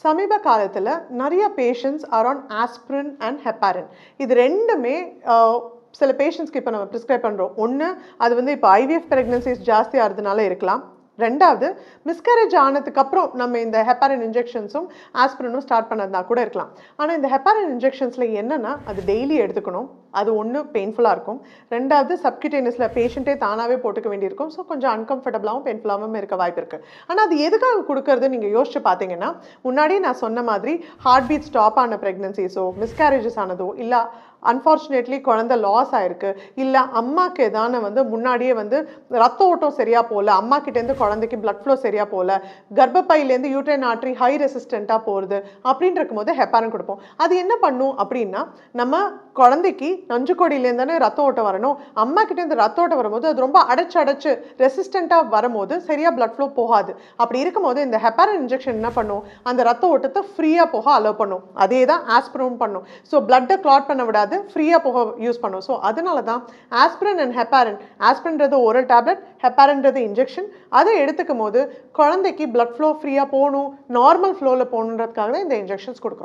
சமீப காலத்துல நிறைய patients R on aspirin and heparin. இது ரெண்டுமே சில பேஷண்ட்ஸ்க்கு இப்போ நம்ம ப்ரிஸ்கிரைப் பண்ணுறோம். ஒன்று, அது வந்து இப்போ ஐவிஎஃப் ப்ரெக்னன்சிஸ் ஜாஸ்தி ஆகிறதுனால இருக்கலாம். ரெண்டாவது, மிஸ்கேரேஜ் ஆனதுக்கப்புறம் நம்ம இந்த ஹெப்பாரின் இன்ஜெக்ஷன்ஸும் ஆஸ்பிரினும் ஸ்டார்ட் பண்ணதுனா கூட இருக்கலாம். ஆனால் இந்த ஹெப்பாரின் இன்ஜெக்ஷன்ஸில் என்னென்னா, அது டெய்லி எடுத்துக்கணும். அது ஒன்று பெயின்ஃபுல்லாக இருக்கும். ரெண்டாவது, சப்கியூட்டேனியஸில் பேஷண்ட்டே தானாகவே போட்டுக்க வேண்டியிருக்கும். ஸோ கொஞ்சம் அன்கம்ஃபர்டபுளாகவும் பெயின்ஃபுல்லாகவும் இருக்க வாய்ப்பு இருக்குது. ஆனால் அது எதுக்காக கொடுக்கறது நீங்கள் யோசிச்சு பார்த்தீங்கன்னா, முன்னாடி நான் சொன்ன மாதிரி ஹார்ட் பீட் ஸ்டாப் ஆன ப்ரெக்னன்சிஸோ, மிஸ்கேரேஜஸ் ஆனதோ, இல்லை அன்ஃபார்ச்சுனேட்லி குழந்தை லாஸ் ஆயிருக்கு, இல்லை அம்மாவுக்கு எதான வந்து முன்னாடியே வந்து ரத்த ஓட்டம் சரியாக போகல, அம்மா கிட்டேருந்து குழந்தைக்கு பிளட் ஃப்ளோ சரியாக போகல, கர்ப்பப்பையிலேருந்து யூட்ரைன் ஆர்டரி ஹை ரெசிஸ்டண்ட்டாக போகிறது அப்படின்னு இருக்கும்போது ஹெப்பாரின் கொடுப்போம். அது என்ன பண்ணும் அப்படின்னா, நம்ம குழந்தைக்கு நஞ்சுக்கொடியிலேருந்து தானே ரத்த ஓட்டம் வரணும், அம்மா கிட்டேருந்து ரத்த ஓட்டம் வரும்போது அது ரொம்ப அடைச்சு ரெசிஸ்டண்ட்டாக வரும்போது சரியாக பிளட் ஃப்ளோ போகாது. அப்படி இருக்கும்போது இந்த ஹெப்பாரின் இன்ஜெக்ஷன் என்ன பண்ணும், அந்த ரத்த ஓட்டத்தை ஃப்ரீயாக போக அலோவ் பண்ணும். அதே தான் ஆஸ்பிரின் பண்ணும். ஸோ பிளட்டை கிளாட் பண்ண விடாது, ஃப்ரீயாக போக யூஸ் பண்ணும். ஸோ அதனால தான் ஆஸ்பிரின் அண்ட் ஹெப்பாரின், ஆஸ்பிரின்றது ஓரல் டேப்லெட், ஹெப்பாரின்றது இன்ஜெக்ஷன். அதை எடுத்துக்கும் போது குழந்தைக்கு பிளட் ஃப்ளோ ஃப்ரீயாக போகணும், நார்மல் ஃப்ளோவில் போகணுன்றதுக்காக தான் இந்த இன்ஜெக்ஷன்ஸ் கொடுக்குறோம்.